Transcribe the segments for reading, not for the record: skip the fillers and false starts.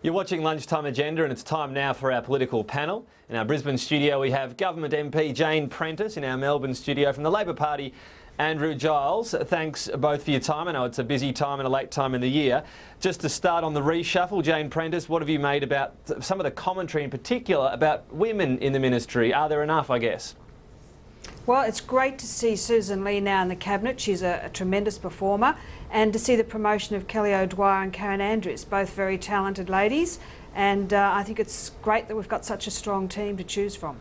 You're watching Lunchtime Agenda, and it's time now for our political panel. In our Brisbane studio, we have Government MP Jane Prentice. In our Melbourne studio, from the Labor Party, Andrew Giles. Thanks both for your time. I know it's a busy time and a late time in the year. Just to start on the reshuffle, Jane Prentice, what have you made about some of the commentary in particular about women in the ministry? Are there enough, I guess? Well, it's great to see Susan Lee now in the Cabinet. She's a tremendous performer. And to see the promotion of Kelly O'Dwyer and Karen Andrews, both very talented ladies. And I think it's great that we've got such a strong team to choose from.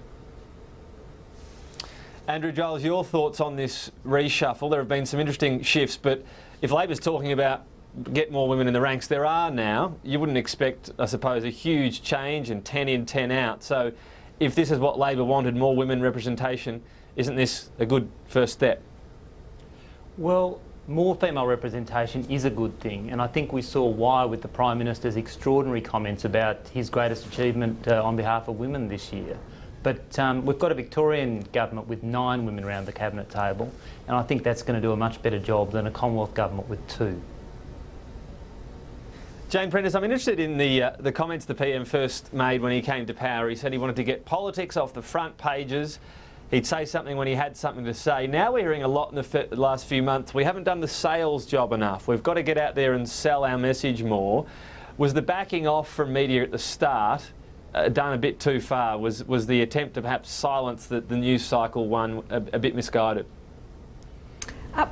Andrew Giles, your thoughts on this reshuffle? There have been some interesting shifts, but if Labor's talking about get more women in the ranks, there are now. You wouldn't expect, I suppose, a huge change and 10 in, 10 out. So if this is what Labor wanted, more women representation, isn't this a good first step? Well, more female representation is a good thing, and I think we saw why with the Prime Minister's extraordinary comments about his greatest achievement on behalf of women this year. But we've got a Victorian government with 9 women around the Cabinet table, and I think that's going to do a much better job than a Commonwealth government with 2. Jane Prentice, I'm interested in the comments the PM first made when he came to power. He said he wanted to get politics off the front pages. He'd say something when he had something to say. Now we're hearing a lot in the last few months. We haven't done the sales job enough. We've got to get out there and sell our message more. Was the backing off from media at the start done a bit too far? Was the attempt to perhaps silence the news cycle one a bit misguided?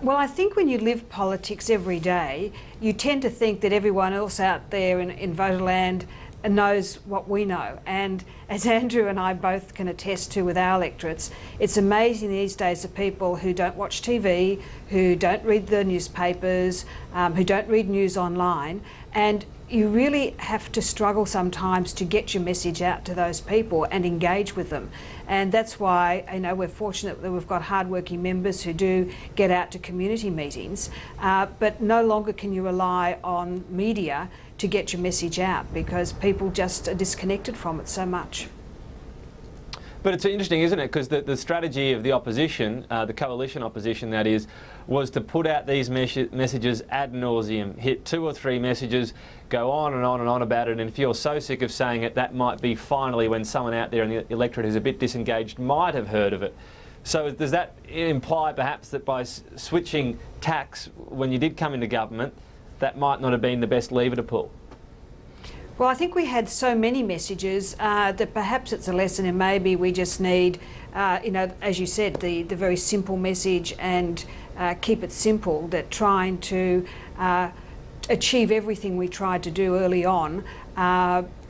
Well, I think when you live politics every day, you tend to think that everyone else out there in Voterland knows what we know. And as Andrew and I both can attest to with our electorates, it's amazing these days the people who don't watch TV, who don't read the newspapers, who don't read news online, and you really have to struggle sometimes to get your message out to those people and engage with them. And that's why, you know, we're fortunate that we've got hardworking members who do get out to community meetings, but no longer can you rely on media to get your message out because people just are disconnected from it so much. But it's interesting, isn't it? Because the strategy of the opposition, the coalition opposition that is, was to put out these messages ad nauseum, hit 2 or 3 messages, go on and on and on about it, and if you're so sick of saying it, that might be finally when someone out there in the electorate who's a bit disengaged might have heard of it. So does that imply perhaps that by switching tacks when you did come into government, that might not have been the best lever to pull? Well, I think we had so many messages that perhaps it's a lesson in maybe we just need, you know, as you said, the very simple message and keep it simple, that trying to achieve everything we tried to do early on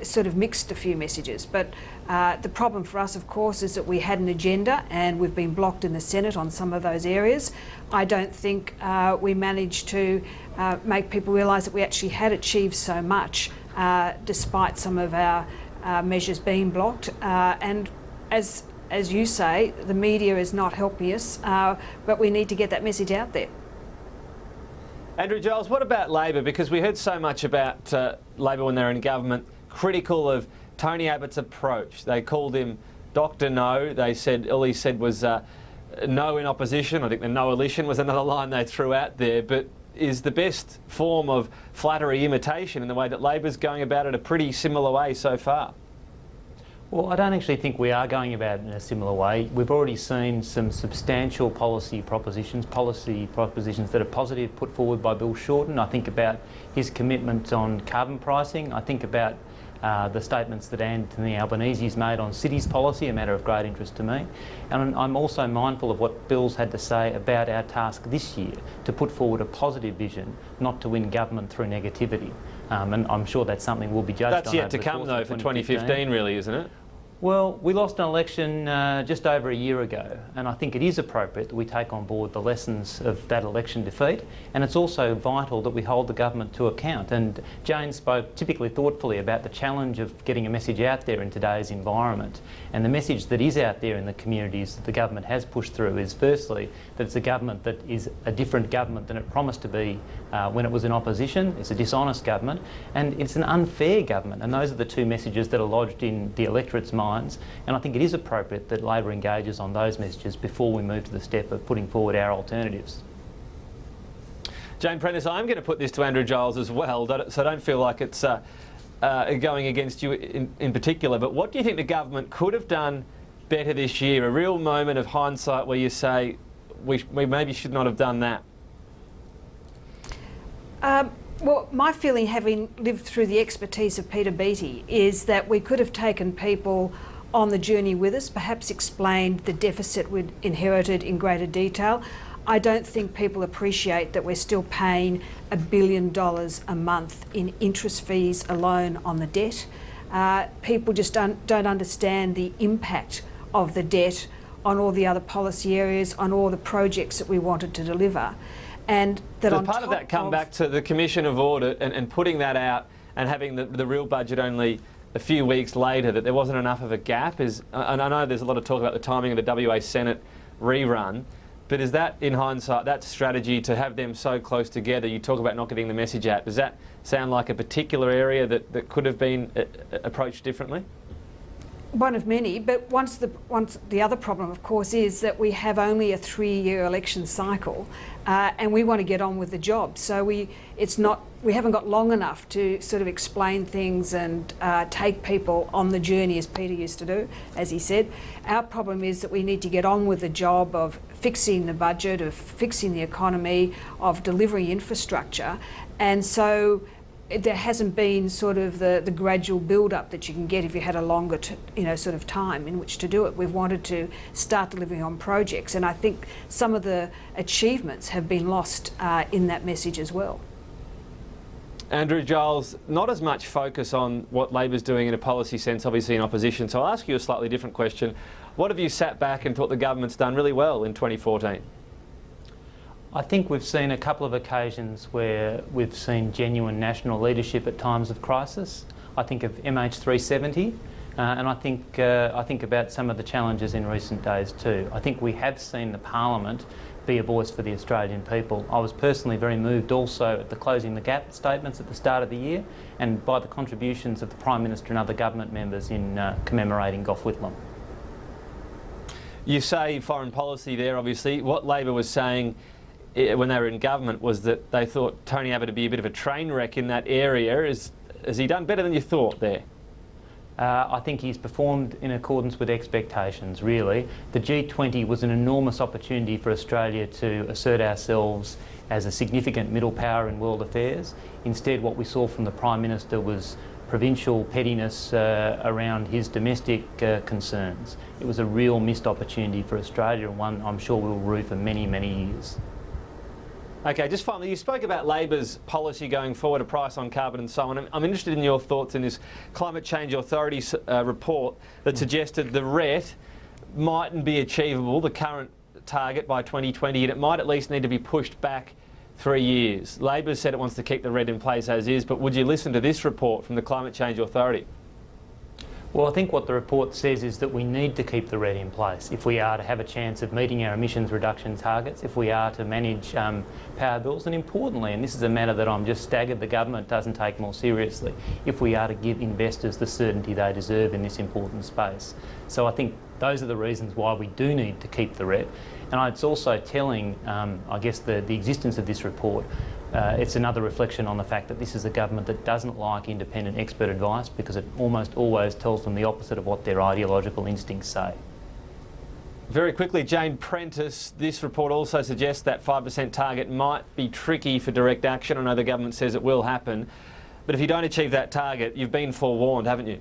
sort of mixed a few messages. But the problem for us, of course, is that we had an agenda and we've been blocked in the Senate on some of those areas. I don't think we managed to make people realise that we actually had achieved so much despite some of our measures being blocked. And as you say, the media is not helping us, but we need to get that message out there. Andrew Giles, what about Labor? Because we heard so much about Labor when they were in government, critical of Tony Abbott's approach. They called him Dr. No. They said, all he said was no in opposition. I think the no-elition was another line they threw out there. But is the best form of flattery imitation in the way that Labor's going about it a pretty similar way so far? Well, I don't actually think we are going about it in a similar way. We've already seen some substantial policy propositions that are positive put forward by Bill Shorten. I think about his commitment on carbon pricing. I think about the statements that Anthony Albanese's made on cities policy, a matter of great interest to me. And I'm also mindful of what Bill's had to say about our task this year, to put forward a positive vision, not to win government through negativity. And I'm sure that's something we'll be judged on. That's yet to come, though, for 2015, really, isn't it? Well, we lost an election just over a year ago, and I think it is appropriate that we take on board the lessons of that election defeat, and it's also vital that we hold the government to account. And Jane spoke typically thoughtfully about the challenge of getting a message out there in today's environment, and the message that is out there in the communities that the government has pushed through is firstly that it's a government that is a different government than it promised to be when it was in opposition. It's a dishonest government, and it's an unfair government, and those are the 2 messages that are lodged in the electorate's mind. And I think it is appropriate that Labor engages on those messages before we move to the step of putting forward our alternatives. Jane Prentice, I'm going to put this to Andrew Giles as well, so don't feel like it's going against you in particular, but what do you think the government could have done better this year? A real moment of hindsight where you say, we maybe should not have done that. Well, my feeling, having lived through the expertise of Peter Beattie, is that we could have taken people on the journey with us, perhaps explained the deficit we'd inherited in greater detail. I don't think people appreciate that we're still paying $1 billion a month in interest fees alone on the debt. People just don't understand the impact of the debt on all the other policy areas, on all the projects that we wanted to deliver. And that does part of that come back to the Commission of Audit and putting that out and having the real budget only a few weeks later, that there wasn't enough of a gap? And I know there's a lot of talk about the timing of the WA Senate rerun, but is that, in hindsight, that strategy to have them so close together, you talk about not getting the message out, does that sound like a particular area that could have been approached differently? One of many, but once the other problem, of course, is that we have only a 3-year election cycle, and we want to get on with the job. So we haven't got long enough to sort of explain things and take people on the journey, as Peter used to do, as he said. Our problem is that we need to get on with the job of fixing the budget, of fixing the economy, of delivering infrastructure, and so there hasn't been sort of the gradual build-up that you can get if you had a longer sort of time in which to do it. We've wanted to start delivering on projects, and I think some of the achievements have been lost in that message as well. Andrew Giles, not as much focus on what Labor's doing in a policy sense, obviously in opposition, so I'll ask you a slightly different question. What have you sat back and thought the government's done really well in 2014? I think we've seen a couple of occasions where we've seen genuine national leadership at times of crisis. I think of MH370, and I think about some of the challenges in recent days too. I think we have seen the Parliament be a voice for the Australian people. I was personally very moved also at the Closing the Gap statements at the start of the year, and by the contributions of the Prime Minister and other government members in commemorating Gough Whitlam. You say foreign policy there, obviously. What Labor was saying when they were in government was that they thought Tony Abbott would be a bit of a train wreck in that area. Has he done better than you thought there? I think he's performed in accordance with expectations, really. The G20 was an enormous opportunity for Australia to assert ourselves as a significant middle power in world affairs. Instead, what we saw from the Prime Minister was provincial pettiness around his domestic concerns. It was a real missed opportunity for Australia, and one I'm sure we'll rue for many, many years. Okay, just finally, you spoke about Labor's policy going forward, a price on carbon and so on. I'm interested in your thoughts in this Climate Change Authority's report that suggested the RET mightn't be achievable, the current target, by 2020, and it might at least need to be pushed back 3 years. Labor said it wants to keep the RET in place as is, but would you listen to this report from the Climate Change Authority? Well, I think what the report says is that we need to keep the RET in place if we are to have a chance of meeting our emissions reduction targets, if we are to manage power bills, and importantly, and this is a matter that I'm just staggered the government doesn't take more seriously, if we are to give investors the certainty they deserve in this important space. So I think those are the reasons why we do need to keep the RET. And it's also telling, I guess, the existence of this report. It's another reflection on the fact that this is a government that doesn't like independent expert advice, because it almost always tells them the opposite of what their ideological instincts say. Very quickly, Jane Prentice, this report also suggests that 5% target might be tricky for direct action. I know the government says it will happen, but if you don't achieve that target, you've been forewarned, haven't you?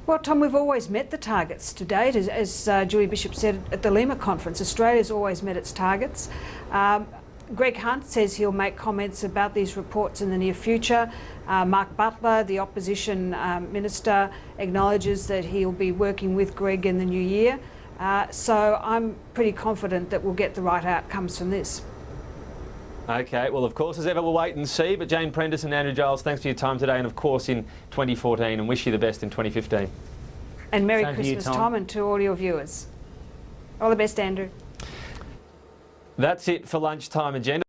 Well, Tom, we've always met the targets to date. As Julie Bishop said at the Lima conference, Australia's always met its targets. Greg Hunt says he'll make comments about these reports in the near future. Mark Butler, the opposition minister, acknowledges that he'll be working with Greg in the new year. So I'm pretty confident that we'll get the right outcomes from this. Okay, well, of course, as ever, we'll wait and see. But Jane Prentice and Andrew Giles, thanks for your time today, and of course in 2014, and wish you the best in 2015. And Merry Same to you, Christmas, Tom, Tom, and to all your viewers. All the best, Andrew. That's it for Lunchtime Agenda.